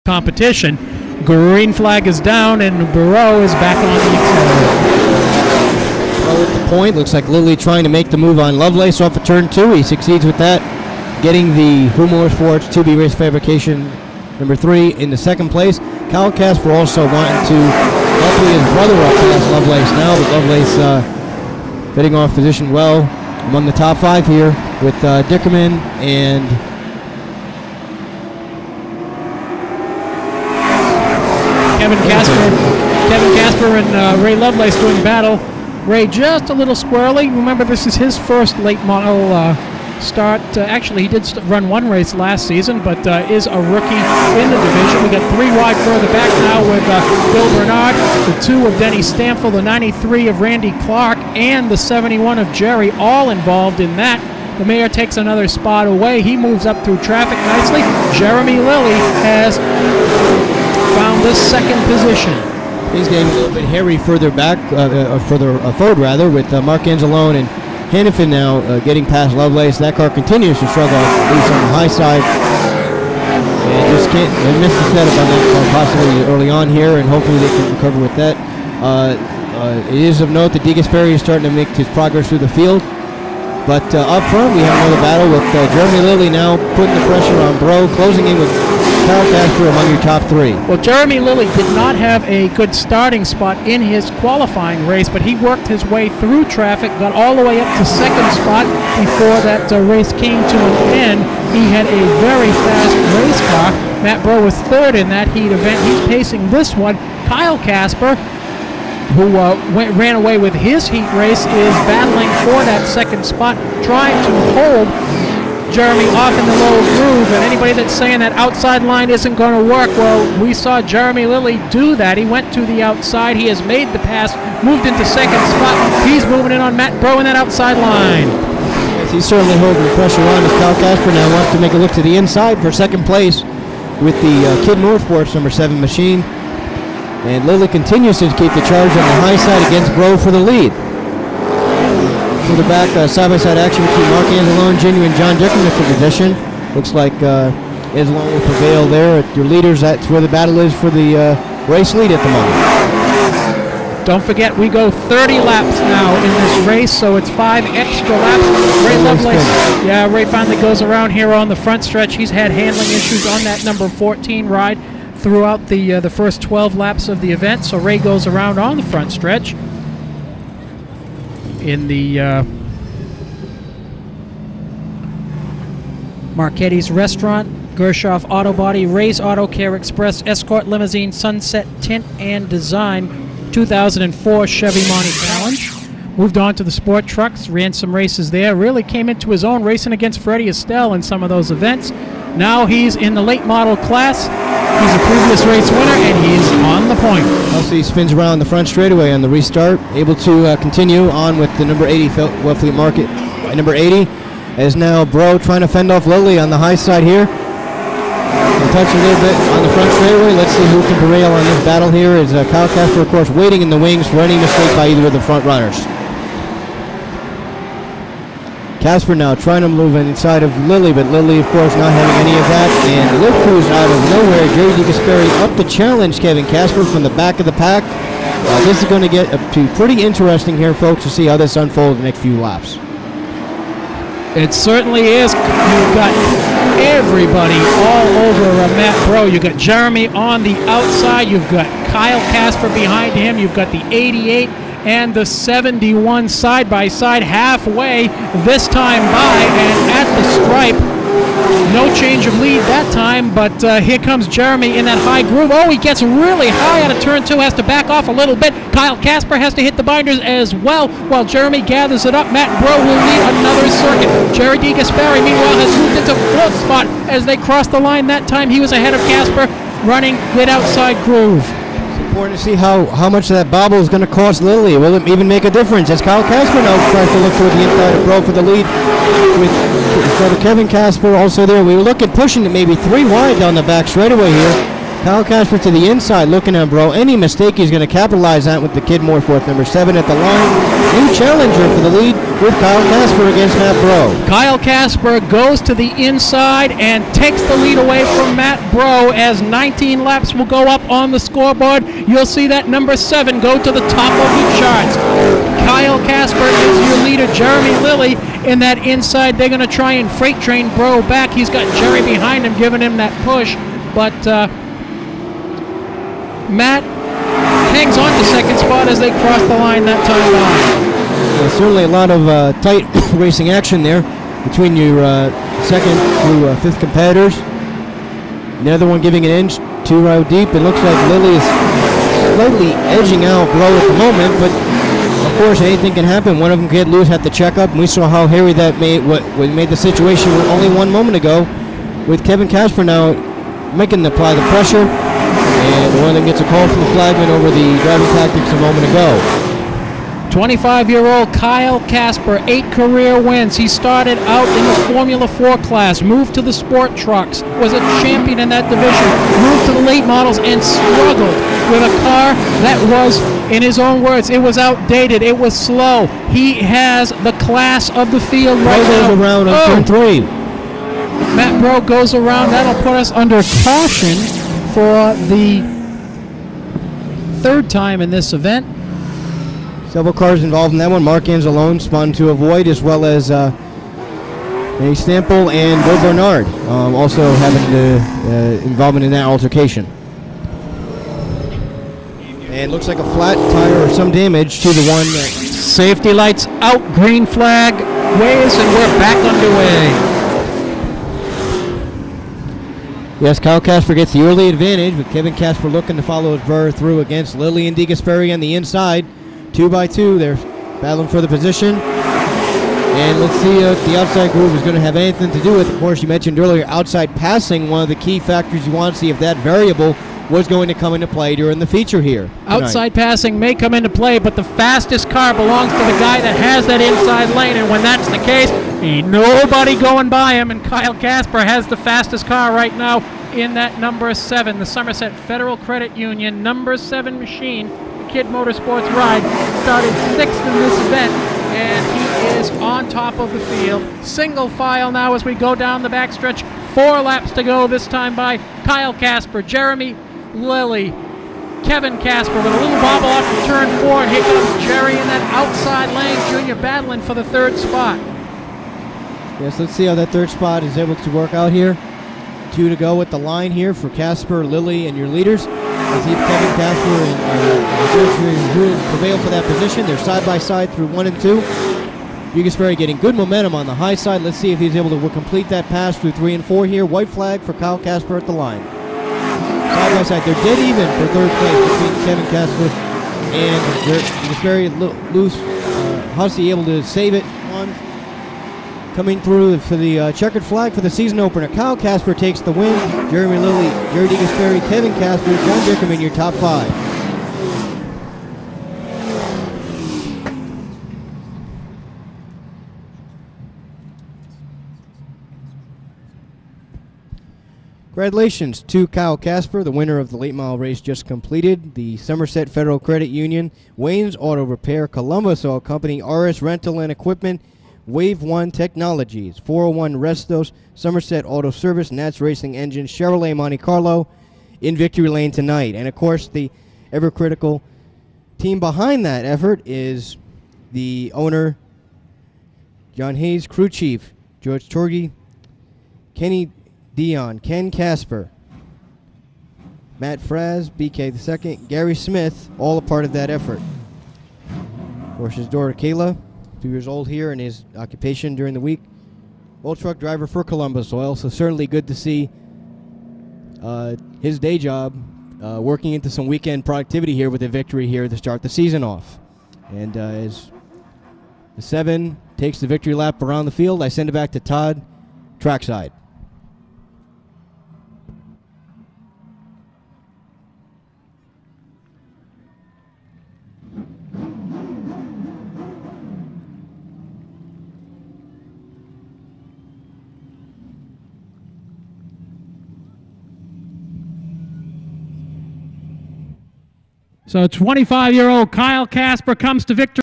competition. Green flag is down, and Burrow is back on the accelerator. Well, at the point, looks like Lilly trying to make the move on Lovelace off of turn 2. He succeeds with that, getting the Humor Sports 2B Race Fabrication number 3 in the second place. Kyle Casper also wanting to help his brother up past Lovelace now, but Lovelace fitting off position well among the top 5 here with Dickerman and Kevin Casper and Ray Lovelace doing battle. Ray just a little squirrely. Remember, this is his first late model start. Actually, he did run one race last season, but is a rookie in the division. We got 3 wide further back now with Bill Bernard, the 2 of Denny Stamfel, the 93 of Randy Clark, and the 71 of Jerry, all involved in that. The mayor takes another spot away. He moves up through traffic nicely. Jeremy Lilly has found the second position. He's getting a little bit hairy further back, or further forward rather, with Mark Anzalone and Hannafin now getting past Lovelace. That car continues to struggle, at least on the high side. And just can't miss the setup on that car possibly early on here, and hopefully they can recover with that. It is of note that De Gasperi is starting to make his progress through the field. But up front, we have another battle with Jeremy Lilly now putting the pressure on Bro, closing in with Kyle Casper among your top 3. Well, Jeremy Lilly did not have a good starting spot in his qualifying race, but he worked his way through traffic, got all the way up to second spot before that race came to an end. He had a very fast race car. Matt Bro was third in that heat event. He's pacing this one. Kyle Casper, who ran away with his heat race, is battling for that second spot, trying to hold Jeremy off in the low groove. And anybody that's saying that outside line isn't going to work, well, we saw Jeremy Lilly do that. He went to the outside. He has made the pass, moved into second spot. He's moving in on Matt Bro in that outside line. Yes, he's certainly holding the pressure on as Kyle Casper now wants to make a look to the inside for second place with the Kid Northport's number 7 machine. And Lilly continues to keep the charge on the high side against Bro for the lead. Further back, side-by-side action between Mark Anzalone Jr. and John Dickerman for position. Looks like Anzalone will prevail there. Your leaders, that's where the battle is for the race lead at the moment. Don't forget, we go 30 laps now in this race, so it's 5 extra laps. Ray Lovelace, Ray finally goes around here on the front stretch. He's had handling issues on that number 14 ride throughout the first 12 laps of the event, so Ray goes around on the front stretch. In the Marchetti's Restaurant, Gershoff Auto Body, Ray's Auto Care Express, Escort Limousine, Sunset Tint and Design, 2004 Chevy Monte Challenge. Moved on to the sport trucks, ran some races there, really came into his own racing against Freddie Estelle in some of those events. Now he's in the late model class. He's a previous race winner, and he's on the point. Also, he spins around the front straightaway on the restart, able to continue on with the number 80 Wellfleet Market. Number 80 is now Bro trying to fend off Lilly on the high side here. And touch a little bit on the front straightaway. Let's see who can prevail on this battle here. Is Kyle Casper, of course, waiting in the wings for any mistake by either of the front runners. Casper now trying to move inside of Lilly, but Lilly, of course, not having any of that. And look who's out of nowhere. Jerry De Gasperi up to challenge Kevin Casper from the back of the pack. This is going to get pretty interesting here, folks, to see how this unfolds the next few laps. It certainly is. You've got everybody all over Matt Bro. You've got Jeremy on the outside. You've got Kyle Casper behind him. You've got the 88 and the 71 side-by-side halfway this time by, and at the stripe, no change of lead that time, but here comes Jeremy in that high groove. Oh, he gets really high out of turn 2, has to back off a little bit. Kyle Casper has to hit the binders as well while Jeremy gathers it up. Matt Bro will lead another circuit. Jerry De Gasperi, meanwhile, has moved into 4th spot as they cross the line. That time he was ahead of Casper, running good outside groove. Important to see how much that bobble is going to cost Lilly. Will it even make a difference as Kyle Casper now tries to look toward the inside of Bro for the lead with Kevin Casper also there. We were looking pushing it maybe 3 wide down the back straightaway here. Kyle Casper to the inside, looking at Bro. Any mistake, he's going to capitalize on with the Kid Moorforth, number 7 at the line. New challenger for the lead with Kyle Casper against Matt Bro. Kyle Casper goes to the inside and takes the lead away from Matt Bro as 19 laps will go up on the scoreboard. You'll see that number 7 go to the top of the charts. Kyle Casper is your leader. Jeremy Lilly in that inside. They're going to try and freight train Bro back. He's got Jerry behind him giving him that push, but Matt hangs on to second spot as they cross the line that time on. Certainly a lot of tight racing action there between your second through fifth competitors. Another one giving an inch, 2 row deep. It looks like Lilly is slightly edging out Bro at the moment, but of course anything can happen. One of them could lose, have to check up, and we saw how hairy that made the situation only 1 moment ago, with Kevin Casper now making the apply the pressure. And one of them gets a call from the flagman over the driving tactics a moment ago. 25-year-old Kyle Casper, 8 career wins. He started out in the Formula 4 class, moved to the sport trucks, was a champion in that division, moved to the late models, and struggled with a car that was, in his own words, it was outdated, it was slow. He has the class of the field right now. Goes around on turn 3. Matt Bro goes around. That'll put us under caution for the 3rd time in this event. Several cars involved in that one. Mark Anzalone spun to avoid, as well as Eddie Stample and Bill Bernard also having involvement in that altercation. And looks like a flat tire or some damage to the one. Safety lights out, green flag waves, and we're back underway. Yes, Kyle Casper gets the early advantage, with Kevin Casper looking to follow his Burr through against Lilly and DeGasperi on the inside. 2 by 2, they're battling for the position. And let's see if the outside groove is going to have anything to do with, of course, you mentioned earlier, outside passing, one of the key factors you want to see if that variable was going to come into play during the feature here tonight. Outside passing may come into play, but the fastest car belongs to the guy that has that inside lane, and when that's the case, ain't nobody going by him, and Kyle Casper has the fastest car right now in that number 7, the Somerset Federal Credit Union number 7 machine. Kid Motorsports ride started 6th in this event, and he is on top of the field. Single file now as we go down the backstretch. 4 laps to go this time by Kyle Casper, Jeremy Lilly, Kevin Casper with a little bobble off of turn 4, and here comes Jerry in that outside lane. Junior battling for the 3rd spot. Yes, let's see how that 3rd spot is able to work out here. 2 to go at the line here for Casper, Lilly, and your leaders. Let's see if Kevin Casper and who will prevail for that position. They're side by side through 1 and 2. DeGasperi getting good momentum on the high side. Let's see if he's able to complete that pass through 3 and 4 here. White flag for Kyle Casper at the line. Side by side, they're dead even for 3rd place between Kevin Casper and DeGasperi. Loose, Hussey able to save it. Coming through for the checkered flag for the season opener. Kyle Casper takes the win. Jeremy Lilly, Jerry DeGasperi, Kevin Casper, John Dickerman, your top 5. Congratulations to Kyle Casper, the winner of the late mile race just completed. The Somerset Federal Credit Union, Wayne's Auto Repair, Columbus Oil Company, RS Rental and Equipment, Wave 1 Technologies, 401 Restos, Somerset Auto Service, Nats Racing Engines, Chevrolet Monte Carlo in victory lane tonight. And of course, the ever-critical team behind that effort is the owner, John Hayes, crew chief, George Torgy, Kenny Dion, Ken Casper, Matt Fraz, BK II, Gary Smith, all a part of that effort. Of course, his daughter Kayla, 2 years old here in his occupation during the week. Old truck driver for Columbus Oil, so certainly good to see his day job working into some weekend productivity here with a victory here to start the season off. And as the 7 takes the victory lap around the field, I send it back to Todd, trackside. So 25-year-old Kyle Casper comes to victory.